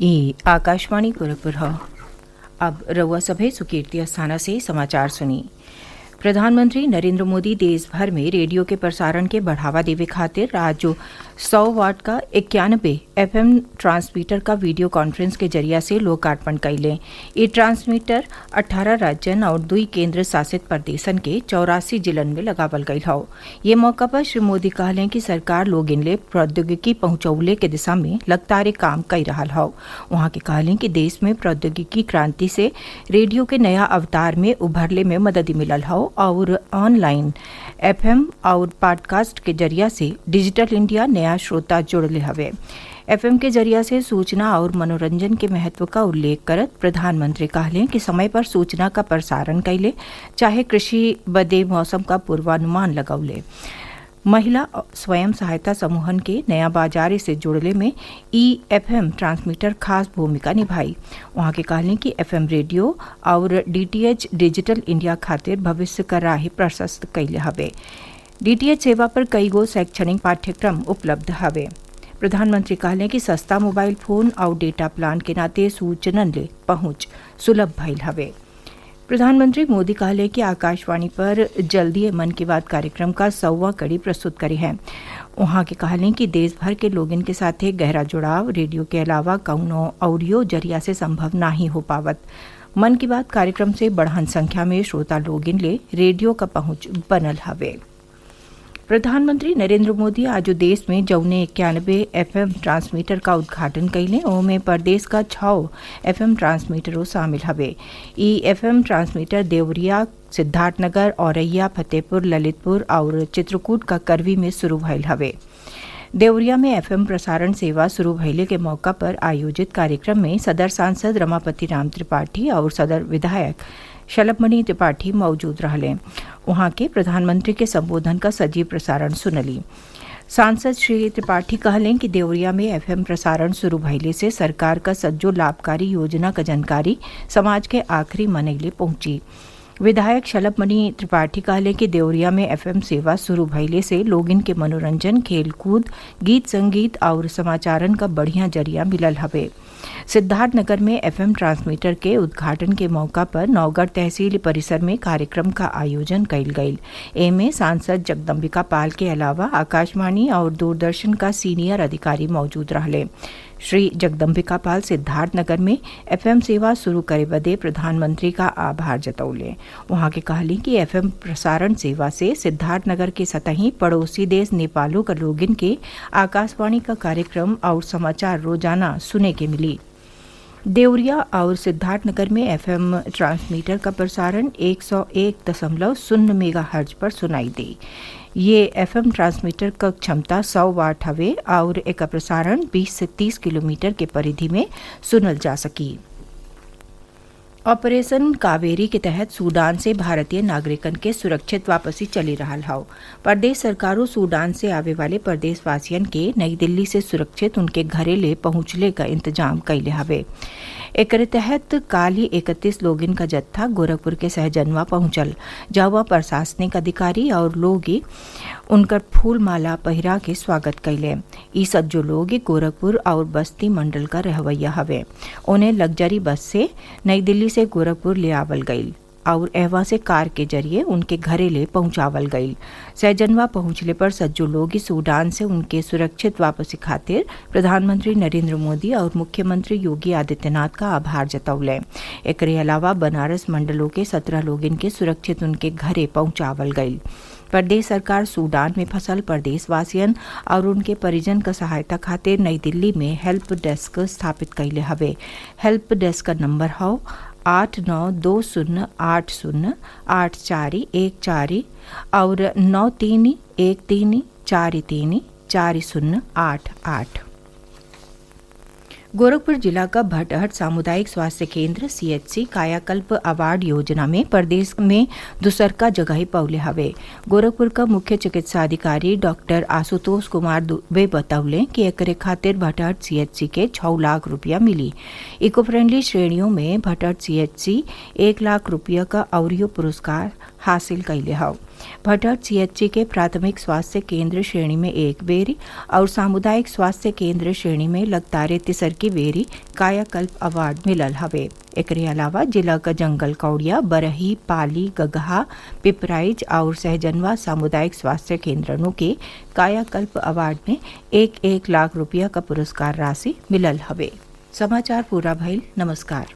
ये आकाशवाणी गोरखपुर है। अब रउआ सभे सुकीर्ति अस्थाना से समाचार सुनी। प्रधानमंत्री नरेंद्र मोदी देश भर में रेडियो के प्रसारण के बढ़ावा देवे खातिर आज 100 वाट का 91 FM ट्रांसमीटर का वीडियो कॉन्फ्रेंस के जरिया से लोकार्पण कैले। ये ट्रांसमीटर 18 राज्यन और 2 केंद्र शासित प्रदेशन के 84 जिलन में लगावल गई हौ। ये मौका पर श्री मोदी कहलें कि सरकार लोगिन ले प्रौद्योगिकी पहुंचौले के दिशा में लगातार काम कर रहा हौ। वहां के कहलें कि देश में प्रौद्योगिकी क्रांति से रेडियो के नया अवतार में उभरले में मदद मिलल हौ और ऑनलाइन FM और पॉडकास्ट के जरिया से डिजिटल इंडिया नया श्रोता जुड़ले हवे। FM के जरिया से सूचना और मनोरंजन के महत्व का उल्लेख करत प्रधानमंत्री कहले कि समय पर सूचना का प्रसारण कैले, चाहे कृषि बदे मौसम का पूर्वानुमान लगौले, महिला स्वयं सहायता समूहन के नया बाजार से जुड़ले में FM ट्रांसमीटर खास भूमिका निभाई। वहां के कहले कि FM रेडियो और DTH डिजिटल इंडिया खातिर भविष्य का राह प्रशस्त कैले हवे। DTH सेवा पर कई गो शैक्षणिक पाठ्यक्रम उपलब्ध हवे। प्रधानमंत्री कहले कि सस्ता मोबाइल फोन और डेटा प्लान के नाते सूचनन ले पहुंच सुलभ भइल हवे। प्रधानमंत्री मोदी कहले कि आकाशवाणी पर जल्दी मन की बात कार्यक्रम का 100वां कड़ी प्रस्तुत करी है। वहां के कहले कि देश भर के लोगन के साथ गहरा जुड़ाव रेडियो के अलावा कौनो ऑडियो जरिया से संभव नहीं हो पावत। मन की बात कार्यक्रम से बढ़न संख्या में श्रोता लोगिन ले रेडियो का पहुंच बनल हवे। प्रधानमंत्री नरेंद्र मोदी आज देश में जौने 91 FM ट्रांसमीटर का उद्घाटन कैले, ओमे प्रदेश का 6 FM ट्रांसमीटरों शामिल हवे। ई FM ट्रांसमीटर देवरिया, सिद्धार्थनगर, औरैया, फतेहपुर, ललितपुर और चित्रकूट का करवी में शुरू भइल हवे। देवरिया में FM प्रसारण सेवा शुरू भइले के मौका पर आयोजित कार्यक्रम में सदर सांसद रमापति राम त्रिपाठी और सदर विधायक शलभमणि त्रिपाठी मौजूद रहले। वहां के प्रधानमंत्री के संबोधन का सजीव प्रसारण सुनली। सांसद श्री त्रिपाठी कहलें कि देवरिया में FM प्रसारण शुरू भइले से सरकार का सज्जो लाभकारी योजना का जानकारी समाज के आखिरी मनैले पहुंची। विधायक शलभमणि त्रिपाठी कहले कि देवरिया में FM सेवा शुरू भइले से लोगिन के मनोरंजन, खेलकूद, गीत संगीत और समाचारन का बढ़िया जरिया मिलल हवे। सिद्धार्थनगर में FM ट्रांसमीटर के उद्घाटन के मौका पर नौगढ़ तहसील परिसर में कार्यक्रम का आयोजन कैल गईल। एमे सांसद जगदम्बिका पाल के अलावा आकाशवाणी और दूरदर्शन का सीनियर अधिकारी मौजूद रहले। श्री जगदम्बिका पाल सिद्धार्थनगर में FM सेवा शुरू करे बदे प्रधानमंत्री का आभार जतौले। वहां के कहली कि FM प्रसारण सेवा से सिद्धार्थनगर के सतही पड़ोसी देश नेपालों का लोगिन के आकाशवाणी का कार्यक्रम और समाचार रोजाना सुने के मिली। देवरिया और सिद्धार्थनगर में FM ट्रांसमीटर का प्रसारण 101.0 मेगाहर्ट्ज पर सुनाई दी। ये FM ट्रांसमीटर का क्षमता 100 वाट हवे और एक प्रसारण 20 से 30 किलोमीटर के परिधि में सुनल जा सकी। ऑपरेशन कावेरी के तहत सूडान से भारतीय नागरिकन के सुरक्षित वापसी चली रहा हौ। प्रदेश सरकारों सूडान से आवे वाले प्रदेशवासियन के नई दिल्ली से सुरक्षित उनके घरे ले पहुंचले का इंतजाम कैले हवे। एकरे तहत काल ही 31 लोगिन का जत्था गोरखपुर के सहजनवा पहुंचल, जहाँ प्रशासनिक अधिकारी और लोग उनकर फूल माला पहिरा के स्वागत कैले। ई सज्जो लोग गोरखपुर और बस्ती मंडल का रहवैया हवे। उन्हें लग्जरी बस से नई दिल्ली से गोरखपुर ले आवल गईल और एहवा से कार के जरिए उनके घरे ले पहुंचावल गईल। सहजनवा पहुंचले पर सज्जो लोग सूडान से उनके सुरक्षित वापसी खातिर प्रधानमंत्री नरेंद्र मोदी और मुख्यमंत्री योगी आदित्यनाथ का आभार जतौले। एकरे अलावा बनारस मंडलों के 17 लोगिन के सुरक्षित उनके घरे पहुंचावल गईल। प्रदेश सरकार सूडान में फंसल प्रदेशवासियन और उनके परिजन का सहायता खातिर नई दिल्ली में हेल्प डेस्क स्थापित कैले हवे। हेल्प डेस्क का नंबर हौ 8920808414 और 9313434088। गोरखपुर जिला का भटहट सामुदायिक स्वास्थ्य केंद्र CHC कायाकल्प अवार्ड योजना में प्रदेश में दूसरका जगह पौले हवे। गोरखपुर का मुख्य चिकित्सा अधिकारी डॉक्टर आशुतोष कुमार दुबे बतौले कि एकरे खातिर भटहट CHC के 6 लाख रुपया मिली। इको फ्रेंडली श्रेणियों में भटहट CHC 1 लाख रुपया का औरियो पुरस्कार हासिल कैले हौ। भटट सीएचसी के प्राथमिक स्वास्थ्य केंद्र श्रेणी में 1 बेरी और सामुदायिक स्वास्थ्य केंद्र श्रेणी में लगातार तीसर की बेरी कायाकल्प अवार्ड मिलल हवे। एकरे अलावा जिला का जंगल कौड़िया, बरही, पाली, गगहा, पिपराइज और सहजनवा सामुदायिक स्वास्थ्य केंद्रों के कायाकल्प अवार्ड में 1-1 लाख रुपया का पुरस्कार राशि मिलल हवे। समाचार पूरा भइल। नमस्कार।